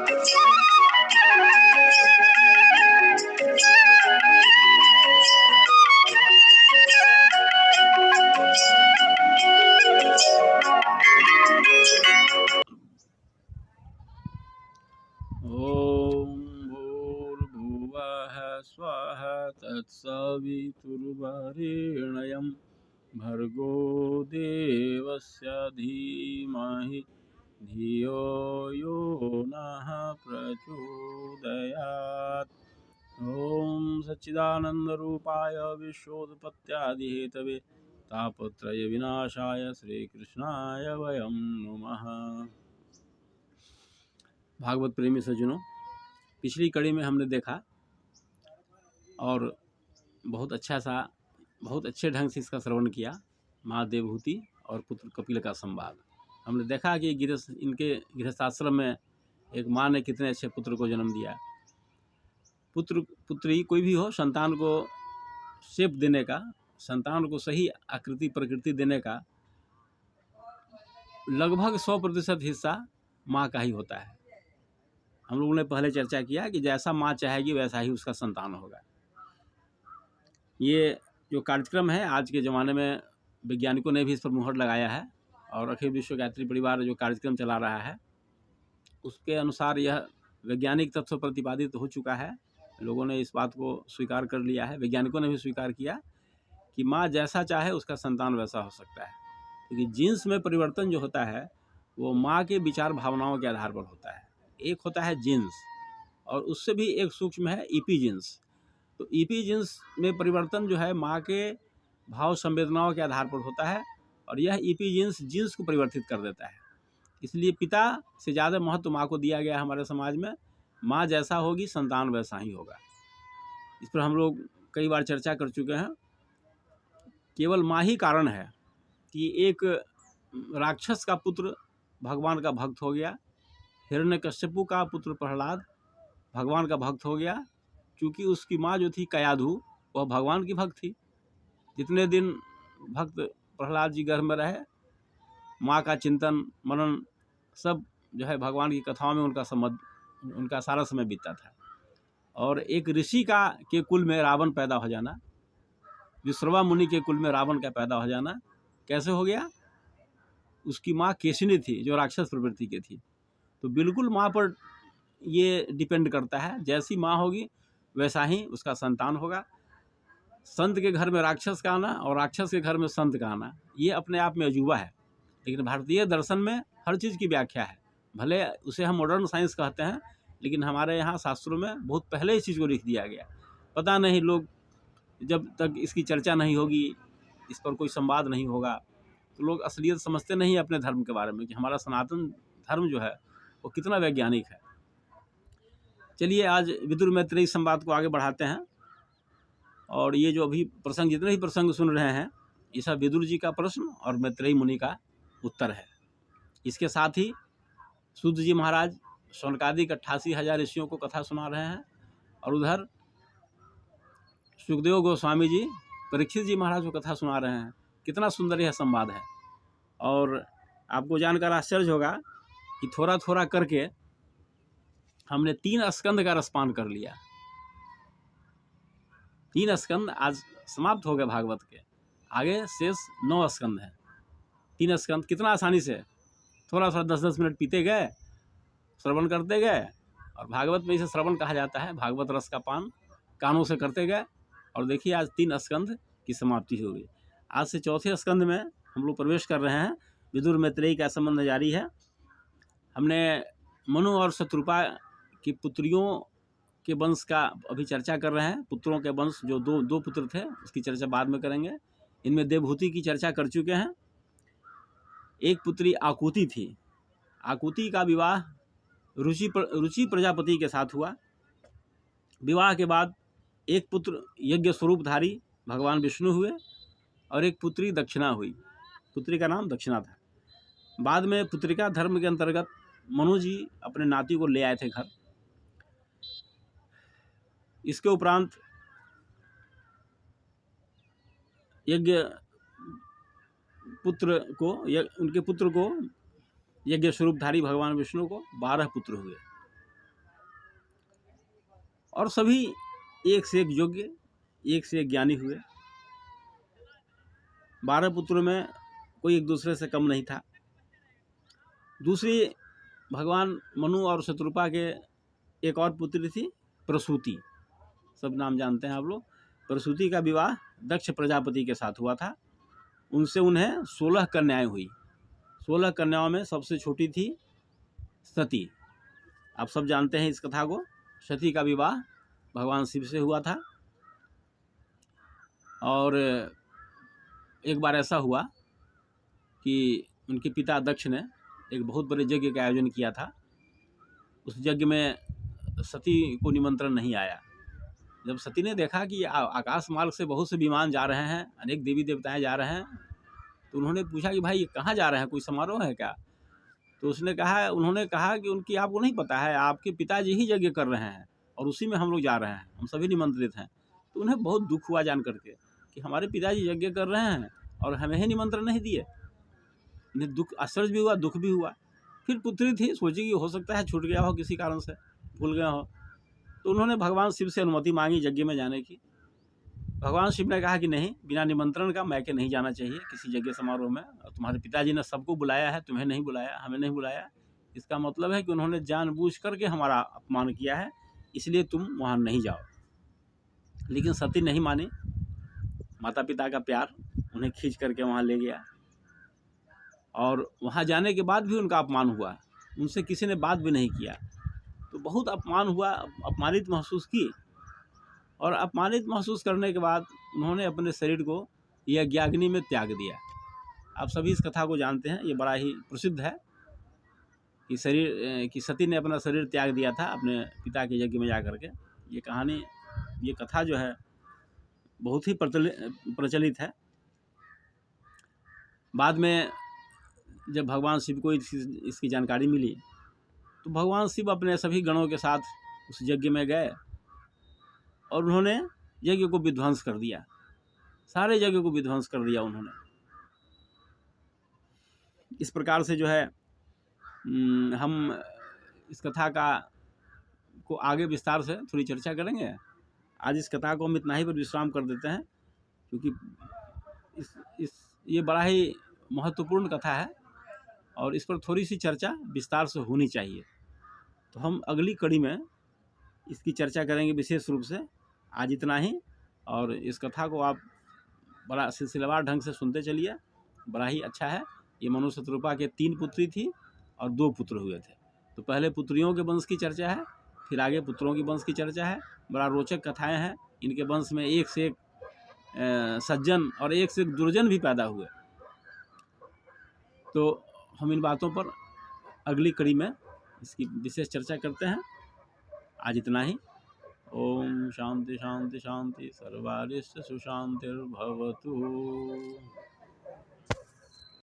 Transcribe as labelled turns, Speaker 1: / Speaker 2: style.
Speaker 1: भूर्भुवः स्वः तत्सवितुर्वरेण्यं भर्गो देवस्य धीमहि धियो यो नः प्रचोदयात्। ओम सच्चिदानंदरूपाय विश्वोत्पत्त्यादिहेतवे तापत्रय विनाशाय श्रीकृष्णाय वयं नमः। भागवत प्रेमी सज्जनों, पिछली कड़ी में हमने देखा और बहुत अच्छे ढंग से इसका श्रवण किया, माँ देवहूति और पुत्र कपिल का संवाद। हमने देखा कि इनके गृहस्थाश्रम में एक माँ ने कितने अच्छे पुत्र को जन्म दिया। पुत्री कोई भी हो, संतान को शेप देने का, संतान को सही आकृति प्रकृति देने का लगभग 100% हिस्सा माँ का ही होता है। हम लोगों ने पहले चर्चा किया कि जैसा माँ चाहेगी वैसा ही उसका संतान होगा। ये जो कार्यक्रम है आज के ज़माने में वैज्ञानिकों ने भी इस पर मुहर लगाया है और अखिल विश्व गायत्री परिवार जो कार्यक्रम चला रहा है उसके अनुसार यह वैज्ञानिक तत्व प्रतिपादित हो चुका है। लोगों ने इस बात को स्वीकार कर लिया है, वैज्ञानिकों ने भी स्वीकार किया कि माँ जैसा चाहे उसका संतान वैसा हो सकता है, क्योंकि जीन्स में परिवर्तन जो होता है वो माँ के विचार भावनाओं के आधार पर होता है। एक होता है जीन्स और उससे भी एक सूक्ष्म है ईपी जीन्स। तो ईपी जीन्स में परिवर्तन जो है माँ के भाव संवेदनाओं के आधार पर होता है और यह ईपी जीन्स को परिवर्तित कर देता है। इसलिए पिता से ज़्यादा महत्व माँ को दिया गया है हमारे समाज में। माँ जैसा होगी संतान वैसा ही होगा। इस पर हम लोग कई बार चर्चा कर चुके हैं। केवल माँ ही कारण है कि एक राक्षस का पुत्र भगवान का भक्त हो गया, हिरण्यकश्यपु का पुत्र प्रहलाद भगवान का भक्त हो गया, क्योंकि उसकी माँ जो थी कयाधु वह भगवान की भक्त थी। जितने दिन भक्त प्रहलाद जी गर्भ में रहे, माँ का चिंतन मनन सब जो है भगवान की कथाओं में उनका सारा समय बीतता था। और एक ऋषि के कुल में रावण पैदा हो जाना, विश्रवा मुनि के कुल में रावण का पैदा हो जाना कैसे हो गया? उसकी माँ केशिनी थी जो राक्षस प्रवृत्ति की थी। तो बिल्कुल माँ पर ये डिपेंड करता है, जैसी माँ होगी वैसा ही उसका संतान होगा। संत के घर में राक्षस का आना और राक्षस के घर में संत का आना ये अपने आप में अजूबा है, लेकिन भारतीय दर्शन में हर चीज़ की व्याख्या है। भले उसे हम मॉडर्न साइंस कहते हैं, लेकिन हमारे यहाँ शास्त्रों में बहुत पहले इस चीज़ को लिख दिया गया। पता नहीं लोग जब तक इसकी चर्चा नहीं होगी, इस पर कोई संवाद नहीं होगा, तो लोग असलियत समझते नहीं अपने धर्म के बारे में कि हमारा सनातन धर्म जो है वो कितना वैज्ञानिक है। चलिए आज विदुर मैत्रेयी संवाद को आगे बढ़ाते हैं। और ये जो अभी प्रसंग, जितने ही प्रसंग सुन रहे हैं, ये सब विदुर जी का प्रश्न और मैत्रेयी मुनि का उत्तर है। इसके साथ ही सूत जी महाराज शौनकादिक 88,000 ऋषियों को कथा सुना रहे हैं और उधर सुखदेव गोस्वामी जी परीक्षित जी महाराज को कथा सुना रहे हैं। कितना सुंदर यह संवाद है। और आपको जानकर आश्चर्य होगा कि थोड़ा थोड़ा करके हमने 3 स्कंद का रसपान कर लिया। 3 स्कंद आज समाप्त हो गए भागवत के, आगे शेष 9 स्कंद हैं। 3 स्कंद कितना आसानी से थोड़ा 10-10 मिनट पीते गए, श्रवण करते गए। और भागवत में इसे श्रवण कहा जाता है, भागवत रस का पान कानों से करते गए। और देखिए आज 3 स्कंद की समाप्ति हो गई। आज से चौथे स्कंद में हम लोग प्रवेश कर रहे हैं। विदुर मैत्रेयी का संबंध जारी है। हमने मनु और शत्रुपा की पुत्रियों के वंश का अभी चर्चा कर रहे हैं। पुत्रों के वंश जो दो पुत्र थे उसकी चर्चा बाद में करेंगे। इनमें देवहूति की चर्चा कर चुके हैं। एक पुत्री आकुति थी। आकुति का विवाह रुचि प्रजापति के साथ हुआ। विवाह के बाद एक पुत्र यज्ञ स्वरूपधारी भगवान विष्णु हुए और एक पुत्री दक्षिणा हुई। पुत्री का नाम दक्षिणा था। बाद में पुत्रिका धर्म के अंतर्गत मनु जी अपने नाती को ले आए थे घर। इसके उपरांत उनके पुत्र को यज्ञ स्वरूपधारी भगवान विष्णु को 12 पुत्र हुए। और सभी एक से एक योग्य, एक से एक ज्ञानी हुए। 12 पुत्रों में कोई एक दूसरे से कम नहीं था। दूसरी, भगवान मनु और शत्रुपा के एक और पुत्री थी प्रसूति, सब नाम जानते हैं आप लोग। प्रसूति का विवाह दक्ष प्रजापति के साथ हुआ था। उनसे उन्हें 16 कन्याएं हुई। 16 कन्याओं में सबसे छोटी थी सती। आप सब जानते हैं इस कथा को। सती का विवाह भगवान शिव से हुआ था। और एक बार ऐसा हुआ कि उनके पिता दक्ष ने एक बहुत बड़े यज्ञ का आयोजन किया था। उस यज्ञ में सती को निमंत्रण नहीं आया। जब सती ने देखा कि आकाश मार्ग से बहुत से विमान जा रहे हैं, अनेक देवी देवताएं जा रहे हैं, तो उन्होंने पूछा कि भाई ये कहाँ जा रहे हैं, कोई समारोह है क्या? तो उन्होंने कहा कि उनकी आपको नहीं पता है, आपके पिताजी ही यज्ञ कर रहे हैं और उसी में हम लोग जा रहे हैं, हम सभी निमंत्रित हैं। तो उन्हें बहुत दुख हुआ जान करके कि हमारे पिताजी यज्ञ कर रहे हैं और हमें ही निमंत्रण नहीं दिए। उन्हें दुख, आश्चर्य भी हुआ, दुख भी हुआ। फिर पुत्री थी, सोची कि हो सकता है छूट गया हो किसी कारण से, भूल गया हो। तो उन्होंने भगवान शिव से अनुमति मांगी यज्ञ में जाने की। भगवान शिव ने कहा कि नहीं, बिना निमंत्रण का मैके नहीं जाना चाहिए किसी यज्ञ समारोह में। और तुम्हारे पिताजी ने सबको बुलाया है, तुम्हें नहीं बुलाया, हमें नहीं बुलाया। इसका मतलब है कि उन्होंने जानबूझ करके हमारा अपमान किया है, इसलिए तुम वहाँ नहीं जाओ। लेकिन सती नहीं मानी। माता पिता का प्यार उन्हें खींच करके वहाँ ले गया और वहाँ जाने के बाद भी उनका अपमान हुआ। उनसे किसी ने बात भी नहीं किया। तो बहुत अपमान हुआ, अपमानित महसूस की। और अपमानित महसूस करने के बाद उन्होंने अपने शरीर को यज्ञाग्नि में त्याग दिया। आप सभी इस कथा को जानते हैं, ये बड़ा ही प्रसिद्ध है कि सती ने अपना शरीर त्याग दिया था अपने पिता के यज्ञ में जा करके। ये कहानी, ये कथा जो है बहुत ही प्रचलित है। बाद में जब भगवान शिव को इसकी जानकारी मिली तो भगवान शिव अपने सभी गणों के साथ उस यज्ञ में गए और उन्होंने यज्ञ को विध्वंस कर दिया। सारे यज्ञ को विध्वंस कर दिया उन्होंने। इस प्रकार से जो है हम इस कथा को आगे विस्तार से थोड़ी चर्चा करेंगे। आज इस कथा को हम इतना ही पर विश्राम कर देते हैं, क्योंकि ये बड़ा ही महत्वपूर्ण कथा है और इस पर थोड़ी सी चर्चा विस्तार से होनी चाहिए। तो हम अगली कड़ी में इसकी चर्चा करेंगे विशेष रूप से। आज इतना ही। और इस कथा को आप बड़ा सिलसिलेवार ढंग से सुनते चलिए, बड़ा ही अच्छा है। ये मनु शत्रुपा के 3 पुत्री थी और 2 पुत्र हुए थे। तो पहले पुत्रियों के वंश की चर्चा है, फिर आगे पुत्रों की वंश की चर्चा है। बड़ा रोचक कथाएं हैं। इनके वंश में एक से एक सज्जन और एक से एक दुर्जन भी पैदा हुए। तो हम इन बातों पर अगली कड़ी में इसकी विशेष चर्चा करते हैं। आज इतना ही। ओम शांति शांति शांति, सर्वारिष्ट सुशांतिर्भवतु।